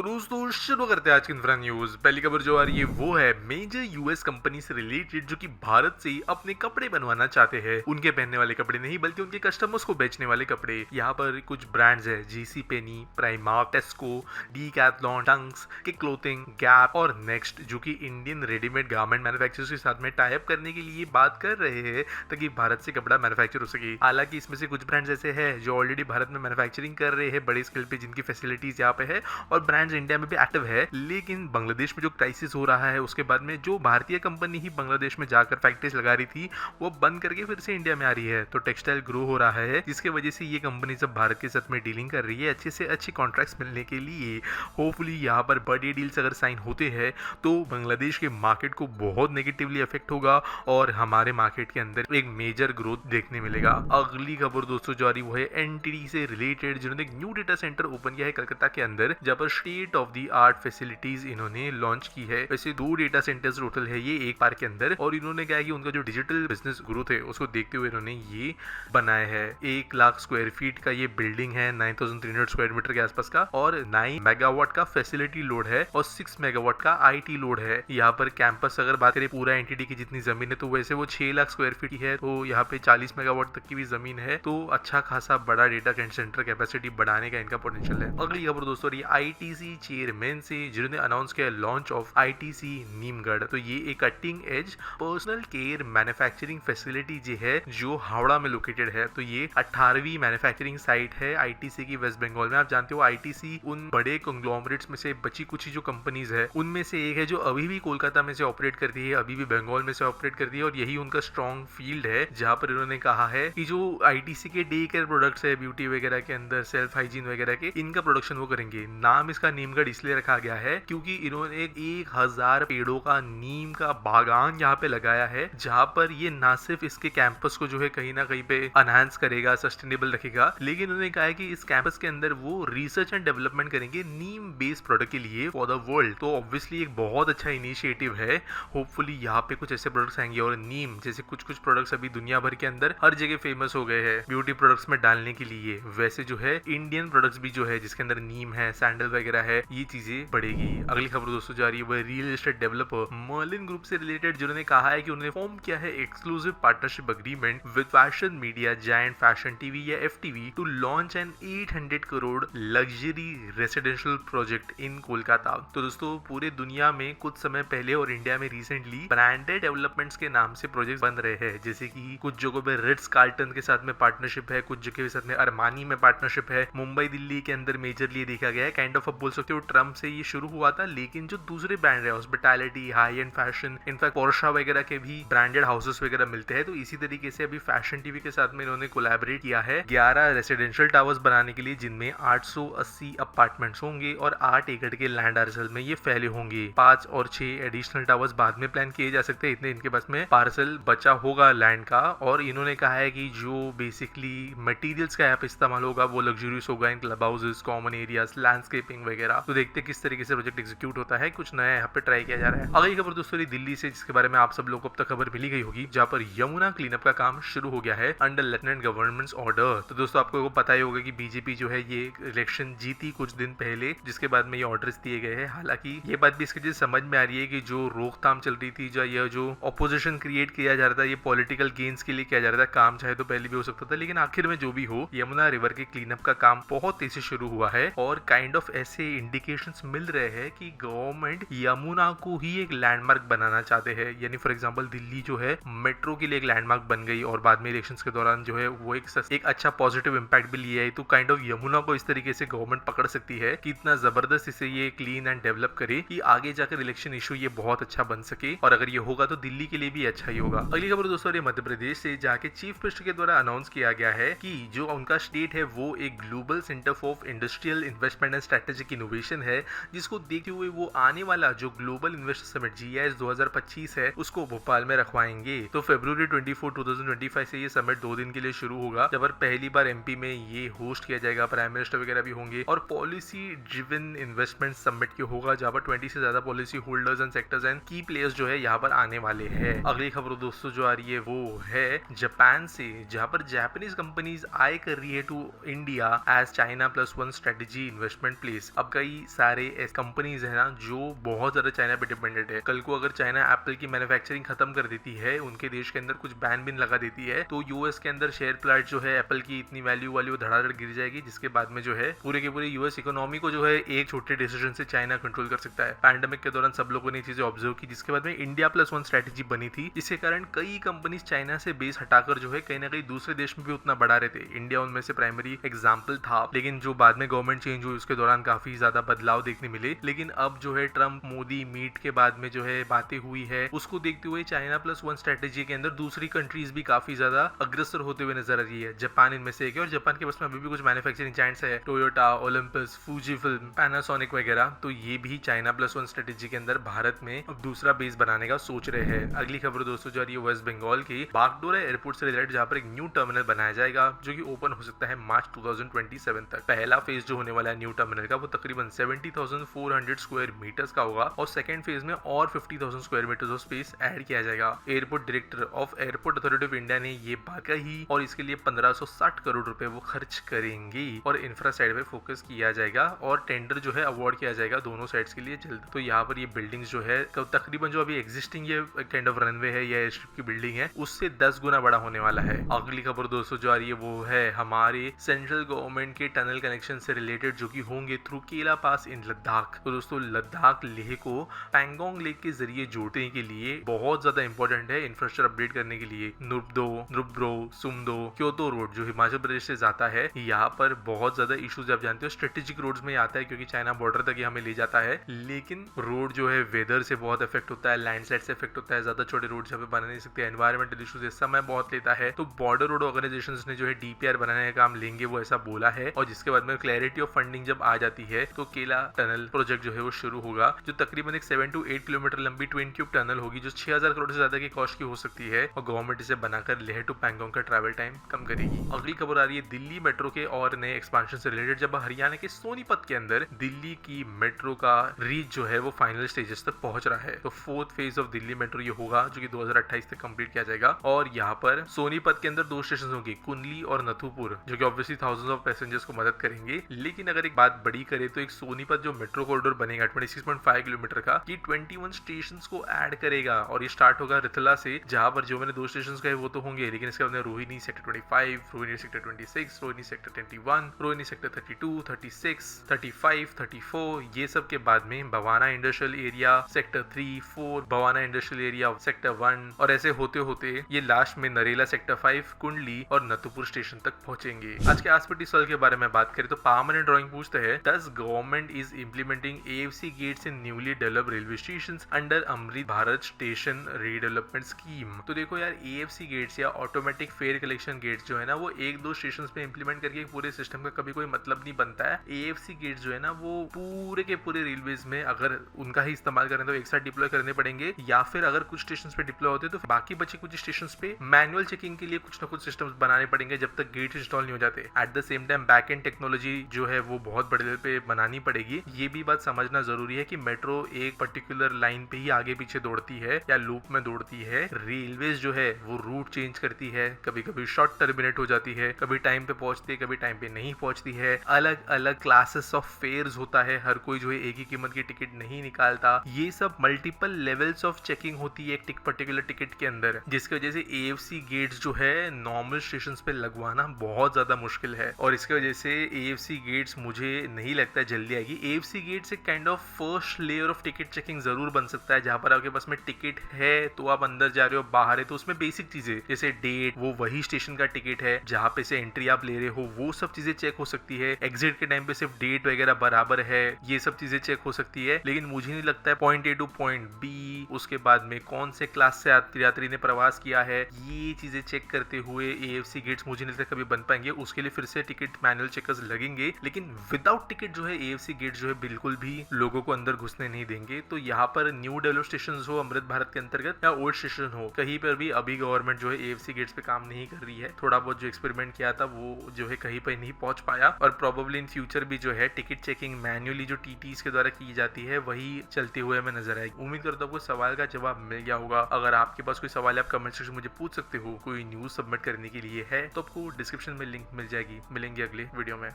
तो दोस्तों शुरू करते हैं आज की इंफ्रा न्यूज। पहली खबर जो आ रही है वो है मेजर यूएस कंपनी से रिलेटेड जो कि भारत से अपने कपड़े बनवाना चाहते हैं। उनके पहनने वाले कपड़े नहीं बल्कि उनके कस्टमर्स को बेचने वाले कपड़े। यहाँ पर कुछ ब्रांड्स है जीसी पेनी, प्राइमार्क, टेस्को, डीकैथलॉन, टंक्स के क्लोथिंग, गैप और नेक्स्ट जो कि इंडियन रेडीमेड गारमेंट मैन्युफैक्चरर्स के साथ में टाई अप करने के लिए बात कर रहे हैं ताकि भारत से कपड़ा मैन्युफैक्चर हो सके। हालांकि इसमें से कुछ ब्रांड्स ऐसे हैं जो ऑलरेडी भारत में मैन्युफैक्चरिंग कर रहे हैं बड़े स्केल पे, जिनकी फैसिलिटीज यहाँ पे है और ब्रांड्स इंडिया में भी एक्टिव है। लेकिन बांग्लादेश में जो क्राइसिस हो रहा है उसके बाद में जो भारतीय कंपनी ही बांग्लादेश में जाकर फैक्ट्रीज लगा रही थी वो बंद करके फिर से इंडिया में आ रही है, तो टेक्सटाइल ग्रो हो रहा है, जिसके वजह से ये कंपनी सब भारत के साथ में डीलिंग कर रही है अच्छे से अच्छे कॉन्ट्रैक्ट्स मिलने के लिए। होपफुली यहाँ पर बड़े डील्स अगर साइन होते हैं तो बांग्लादेश के मार्केट को बहुत नेगेटिवली अफेक्ट होगा और हमारे मार्केट के अंदर एक मेजर ग्रोथ देखने मिलेगा। अगली खबर दोस्तों जो आ रही वो है एनटीडी से रिलेटेड, जिन्होंने एक न्यू डेटा सेंटर ओपन किया है कलकत्ता के अंदर, जहाँ पर state of the art facilities इन्होंने लॉन्च की है। वैसे 2 डेटा सेंटर्स टोटल है ये एक पार्क के अंदर, और इन्होंने क्या है कि उनका जो डिजिटल बिजनेस ग्रोथ है उसको देखते हुए इन्होंने ये बनाया है। 1 लाख स्क्वायर फीट का ये बिल्डिंग है, 9300 स्क्वायर मीटर के आसपास का, और 9 मेगावाट का फैसिलिटी लोड है और 6 मेगावाट का आईटी लोड है। यहाँ पर कैंपस अगर बात करें पूरा एनटीडी की जितनी जमीन है तो वैसे वो 6 लाख स्क्वायर फीट है, तो यहाँ पे 40 मेगावाट तक की भी जमीन है, तो अच्छा खासा बड़ा डेटा सेंटर कैपेसिटी बढ़ाने का इनका पोटेंशियल है। अगली खबर दोस्तों आईटीसी चेयरमैन से, जिन्होंने अनाउंस किया लॉन्च ऑफ आईटीसी नीमगढ़। तो ये एक cutting edge personal care manufacturing facility जो है जो हावड़ा में लोकेटेड है। तो ये 18वीं मैन्युफैक्चरिंग साइट है आईटीसी की वेस्ट बंगाल में। आप जानते हो आईटीसी उन बड़े कंग्लोमरेट्स में से बची कुछ जो कंपनीज है उनमें से एक है जो अभी भी कोलकाता में से ऑपरेट करती है, अभी भी बंगाल में से ऑपरेट करती है, और यही उनका स्ट्रॉन्ग फील्ड है जहां पर इन्होंने कहा है कि जो आईटीसी के डे केयर प्रोडक्ट्स है ब्यूटी वगैरह के अंदर, सेल्फ हाइजीन वगैरह के, इनका प्रोडक्शन वो करेंगे। नाम इसका नीमगढ़ इसलिए रखा गया है क्योंकि इन्होंने 1000 पेड़ों का नीम का बागान यहाँ पे लगाया है, जहाँ पर ये ना सिर्फ इसके कैंपस को जो है कहीं ना कहीं पे एनहांस करेगा, सस्टेनेबल रखेगा, लेकिन उन्होंने कहा है कि इस कैंपस के अंदर वो रिसर्च एंड डेवलपमेंट करेंगे नीम बेस्ड प्रोडक्ट के लिए फॉर द वर्ल्ड। तो ऑब्वियसली एक बहुत अच्छा इनिशिएटिव है। होपफुली यहाँ पे कुछ ऐसे प्रोडक्ट्स आएंगे, और नीम जैसे कुछ प्रोडक्ट्स अभी दुनिया भर के अंदर हर जगह फेमस हो गए हैं ब्यूटी प्रोडक्ट्स में डालने के लिए, वैसे जो है इंडियन प्रोडक्ट्स भी जो है जिसके अंदर नीम है, सैंडल वगैरह है, ये चीजें बढ़ेगी। अगली खबर दोस्तों जा रही है वो real estate developer Merlin group से रिलेटेड, जिन्होंने कहा है कि उन्होंने फॉर्म किया है exclusive partnership agreement with fashion media giant fashion TV या FTV to launch an 800 crore luxury residential project in Kolkata. तो दोस्तों पूरे दुनिया में कुछ समय पहले और इंडिया में रिसेंटली ब्रांडेड डेवलपमेंट्स के नाम से प्रोजेक्ट बन रहे हैं, जैसे कि कुछ जगहों पे रिट्स कार्ल्टन के साथ में पार्टनरशिप है, कुछ जगह के साथ में अरमानी में पार्टनरशिप है, मुंबई दिल्ली के अंदर मेजरली देखा गया है। काइंड ऑफ अब बोल सकते हो ट्रम्प से ये शुरू हुआ था, लेकिन जो दूसरे ब्रांड है hospitality, high and fashion, in fact Portia वगैरह के भी ब्रांडेड हाउसेस वगैरह मिलते हैं। तो इसी तरीके से अभी फैशन टीवी के साथ में इन्होंने कोलैबोरेट किया है 11 रेसिडेंशियल टावर्स बनाने के लिए, जिनमें 880 अपार्टमेंट्स होंगे और 8 एकड़ के लैंड पार्सल में ये फैले होंगे। 5 और 6 एडिशनल टावर्स बाद में प्लान किए जा सकते हैं, इतने इनके पास में पार्सल बचा होगा लैंड का। और इन्होंने कहा है कि जो बेसिकली मटेरियल्स का यहाँ पे इस्तेमाल होगा वो लग्जरियस होगा in club houses, common areas, landscaping वगैरह। तो देखते हैं किस तरीके से प्रोजेक्ट एग्जीक्यूट होता है, कुछ नया यहाँ पे ट्राई किया जा रहा है। अगली खबर दोस्तों दिल्ली से, जिसके बारे में आप सब लोग को अब तक खबर मिली गई होगी, जहाँ पर यमुना क्लीनअप का काम शुरू हो गया है अंडर लेफ्टिनेंट गवर्नमेंट ऑर्डर। तो दोस्तों आपको पता ही होगा कि बीजेपी जो है ये इलेक्शन जीती कुछ दिन पहले, जिसके बाद में ये ऑर्डर्स दिए गए हैं। हालांकि ये बात भी इसके लिए समझ में आ रही है कि जो रोकथाम चल रही थी, जो ऑपोजिशन क्रिएट किया जा रहा था, ये पॉलिटिकल गेन्स के लिए किया जा रहा था। काम चाहे तो पहले भी हो सकता था, लेकिन आखिर में जो भी हो, यमुना रिवर के क्लीनअप का काम बहुत तेजी से शुरू हुआ है, और काइंड ऑफ ऐसे इंडिकेशंस मिल रहे हैं कि गवर्नमेंट यमुना को ही एक लैंडमार्क बनाना चाहते हैं। यानी फॉर एग्जांपल दिल्ली जो है मेट्रो के लिए एक लैंडमार्क बन गई, और बाद में इलेक्शंस के दौरान जो है वो एक अच्छा पॉजिटिव इंपैक्ट भी लिया है। तो काइंड ऑफ यमुना को इस तरीके से गवर्नमेंट पकड़ सकती है कि इतना जबरदस्त इसे ये क्लीन एंड डेवलप करे कि आगे जाकर इलेक्शन इशू ये बहुत अच्छा बन सके, और अगर ये होगा तो दिल्ली के लिए भी अच्छा ही होगा। अगली खबर दोस्तों मध्य प्रदेश से, जाके चीफ मिनिस्टर के द्वारा अनाउंस किया गया है कि जो उनका स्टेट है वो एक global centre for industrial investment and strategic innovation है, जिसको देखते हुए वो आने वाला जो ग्लोबल इन्वेस्टर समिट GIS 2025 है उसको भोपाल में रखवाएंगे। तो फरवरी 24, 2025 से ये समिट 2 दिन के लिए शुरू होगा, जब पहली बार MP में ये होस्ट किया जाएगा, प्राइम मिनिस्टर वगैरह भी होंगे, और पॉलिसी ड्रिवन इन्वेस्टमेंट समिट के होगा, जहाँ पर 20 से ज्यादा policy holders and sectors and की प्लेयर्स जो है यहाँ पर आने वाले हैं। अगली खबर दोस्तों जो आ रही है वो है जापान से, जहाँ पर जापानीज कंपनीज आए कर रही है टू इंडिया एज चाइना+1 स्ट्रेटेजी इन्वेस्टमेंट प्लेस। अब कई सारे ऐसे कंपनीज है ना जो बहुत ज्यादा चाइना पे डिपेंडेंट है। कल को अगर चाइना एप्पल की मैन्युफैक्चरिंग खत्म कर देती है, उनके देश के अंदर कुछ बैन बिन लगा देती है, तो यूएस के अंदर शेयर प्लाट जो है एप्पल की इतनी वैल्यू वाली वो धड़ाधड़ गिर जाएगी, जिसके बाद में जो है पूरे के पूरे यूएस इकोनॉमी को जो है एक छोटे डिसीजन से चाइना कंट्रोल कर सकता है। पैंडेमिक के दौरान सब लोगों ने ये चीजें ऑब्जर्व की, जिसके बाद में इंडिया प्लस वन स्ट्रेटेजी बनी थी, जिसके कारण कई कंपनीज चाइना से बेस हटाकर जो है कहीं ना कहीं दूसरे देश में भी उतना बढ़ा रहे थे। इंडिया उनमें से प्राइमरी एग्जाम्पल था, लेकिन जो बाद में गवर्नमेंट चेंज हुई उसके दौरान काफी ज्यादा बदलाव देखने मिले। लेकिन अब जो है ट्रम्प मोदी मीट के बाद में जो है बातें हुई है, उसको देखते हुए चाइना प्लस वन स्ट्रेटेजी के अंदर दूसरी कंट्रीज भी काफी ज्यादा अग्रसर होते हुए नजर आ रही है। जापान इनमें से एक है, और जापान के पास में अभी भी कुछ मैन्युफैक्चरिंग जायंट्स है, Toyota, Olympus, Fuji film, Panasonic वगैरह, तो ये भी चाइना प्लस वन स्ट्रेटेजी के अंदर भारत में अब दूसरा बेस बनाने का सोच रहे हैं। अगली खबर दोस्तों जो आ रही है वेस्ट बंगाल की बागडोरा एयरपोर्ट से रिलेटेड, जहां पर एक न्यू टर्मिनल बनाया जाएगा जो कि ओपन हो सकता है मार्च 2027 तक। पहला फेज जो होने वाला है न्यू टर्मिनल का वो तकरीबन 70,400 स्क्वायर मीटर्स का होगा, और सेकंड फेज में और 50,000 square meters of space add किया जाएगा। Airport director of Airport Authority of India ने ये बात कही, और इसके लिए 1560 करोड़ रुपए वो खर्च करेंगे, और इंफ्रा साइड पे फोकस किया जाएगा, और टेंडर जो है अवार्ड किया जाएगा दोनों साइड्स के लिए जल्द। तो यहाँ पर ये बिल्डिंग्स जो है तकरीबन जो अभी एग्जिस्टिंग ये काइंड ऑफ रनवे है या एयरस्ट्रिप की बिल्डिंग है, उससे 10 गुना बड़ा होने वाला है। अगली खबर दोस्तों जो आ रही है वो है हमारे सेंट्रल गवर्नमेंट के टनल कनेक्शन से रिलेटेड, जो कि होंगे थ्रू केला पास इन लद्दाख। तो दोस्तों लद्दाख लेह को पैंगोंग लेक के जरिए जोड़ने के लिए बहुत ज्यादा इंपॉर्टेंट है इंफ्रास्ट्रक्चर अपडेट करने के लिए। नुब्रो, सुमदो, क्योतो रोड जो हिमाचल प्रदेश से जाता है, यहाँ पर बहुत ज्यादा इश्यूज आप जानते हो स्ट्रेटेजिक रोड्स में आता है, क्योंकि चाइना बॉर्डर तक ये हमें ले जाता है। लेकिन रोड जो है वेदर से बहुत इफेक्ट होता है, लैंडस्लाइड से इफेक्ट होता है, ज्यादा छोटे रोड यहाँ पे बना नहीं सकते, एनवायरमेंटल इश्यूज इस समय बहुत लेता है। तो बॉर्डर रोड ऑर्गेनाइजेशन ने जो है डीपीआर बनाने का काम लेंगे, वो ऐसा बोला है, और जिसके बाद में क्लैरिटी ऑफ फंडिंग जब आ जाती है तो केला टनल प्रोजेक्ट जो है वो शुरू होगा, जो तकरीबन एक 7 to 8 किलोमीटर लंबी ट्विन ट्यूब टनल होगी, जो 6000 करोड़ से ज्यादा की कॉस्ट की हो सकती है, और गवर्नमेंट इसे बनाकर लेह टू पैंगोंग का ट्रैवल टाइम कम करेगी। अगली खबर आ रही है दिल्ली मेट्रो के और नए एक्सपेंशन से रिलेटेड, जब हरियाणा के सोनीपत के अंदर दिल्ली की मेट्रो का रीच जो है वो फाइनल स्टेजेस तक पहुंच रहा है। तो fourth phase of Delhi metro ये होगा, जो कि 2028 तक कंप्लीट किया जाएगा, और यहाँ पर सोनीपत के अंदर 2 स्टेशन होंगे, कुंडली और नथुपुर, जो कि ऑब्वियसली थाउजेंड्स ऑफ पैसेंजर्स को मदद करेंगे। लेकिन अगर एक बात बड़ी करे तो एक सोनीपत जो मेट्रो कॉरिडोर बनेगा 26.5 किलोमीटर का, ये 21 स्टेशन को ऐड करेगा, और ये स्टार्ट होगा रिथला से, जहां पर जो मैंने 2 स्टेशन कहे वो तो होंगे, लेकिन इसके बाद Rohini sector 25, Rohini sector 26, Rohini sector 21, Rohini sector 32, 36, 35, 34, ये सब के बाद में Bawana industrial area sector 3, 4, Bawana industrial area sector 1, और ऐसे होते होते ये लास्ट में नरेला सेक्टर 5, कुंडली और नथुपुर स्टेशन तक पहुंचेंगे। आज के आसपटी सवाल के बारे में बात करें तो परमानेंट ड्राइंग पूछते हैं, does government is implementing AFC gates in newly developed railway station under Amrit Bharat station redevelopment scheme. तो देखो यार, AFC गेट्स या ऑटोमेटिक फेयर कलेक्शन गेट्स जो है ना, वो 1-2 स्टेशन पे इंप्लीमेंट करके पूरे सिस्टम का कभी कोई मतलब नहीं बनता है। AFC गेट्स जो है ना, वो पूरे के पूरे रेलवेज में अगर उनका ही इस्तेमाल करें तो एक साथ डिप्लॉय करने पड़ेंगे, या फिर अगर कुछ स्टेशन पे डिप्लॉय होते तो बाकी बचे कुछ स्टेशन पे मैनुअल चेकिंग के लिए कुछ ना कुछ सिस्टम्स बनाने पड़ेंगे जब तक गेट इंस्टॉल नहीं हो जाते। At the same time back and technology जो है वो बहुत बड़े लेवल पे बनानी पड़ेगी। ये भी बात समझना जरूरी है कि मेट्रो एक पर्टिकुलर लाइन पे ही आगे पीछे दौड़ती है या लूप में दौड़ती है। रेलवेज जो है वो रूट चेंज करती है, कभी कभी शॉर्ट टर्मिनेट हो जाती है, कभी टाइम पे पहुंचती है, कभी टाइम पे नहीं पहुंचती है। अलग अलग क्लासेस ऑफ फेयर्स होता है, हर कोई जो है एक ही कीमत की टिकट नहीं निकालता। ये सब मल्टीपल लेवल्स ऑफ चेकिंग होती है एक पर्टिकुलर टिकट के अंदर, जिसकी वजह से AFC गेट्स जो है नॉर्मल स्टेशन पे लगवाना बहुत ज्यादा मुश्किल है, और इसकी वजह से AFC गेट्स मुझे नहीं लगता जल्दी आएगी। AFC गेट्स एक kind of first layer of ticket checking जरूर बन सकता है, जहां पर आपके पास में टिकट है तो आप अंदर जा रहे हो, बाहर है तो उसमें बेसिक चीजें जैसे डेट, वो वही स्टेशन का टिकट है जहां पे से एंट्री आप ले रहे हो, वो सब चीजें चेक हो सकती है। एग्जिट के टाइम पे सिर्फ डेट वगैरह बराबर है, ये सब चीजें चेक हो सकती है। लेकिन मुझे नहीं लगता है point A two point B, उसके बाद में कौन से क्लास से यात्री ने प्रवास किया है, ये चीजें चेक करते हुए AFC गेट्स मुझे नहीं लगता कभी बन पाएंगे। उसके लिए फिर से टिकट मैनुअल चेकर्स लगेंगे, लेकिन विदाउट टिकट जो है AFC गेट जो है बिल्कुल भी लोगों को अंदर घुसने नहीं देंगे। तो यहाँ पर न्यू डेवलप स्टेशन हो अमृत भारत के अंतर्गत या ओल्ड स्टेशन हो, कहीं पर भी अभी गवर्नमेंट जो है AFC गेट्स पे काम नहीं कर रही है। थोड़ा बहुत जो एक्सपेरिमेंट किया था वो जो है कहीं पर नहीं पहुंच पाया, और प्रोबेबली इन फ्यूचर भी जो है टिकट चेकिंग मैन्युअली जो TTs के द्वारा की जाती है वही चलते हुए हमें नजर आएगी। उम्मीद करता हूँ आपको सवाल का जवाब मिल गया होगा। अगर आपके पास कोई सवाल है आप कमेंट सेक्शन में मुझे पूछ सकते हो। कोई न्यूज सबमिट करने के लिए है तो आपको डिस्क्रिप्शन में लिंक मिल जाएगी। मिलेंगे अगले वीडियो में।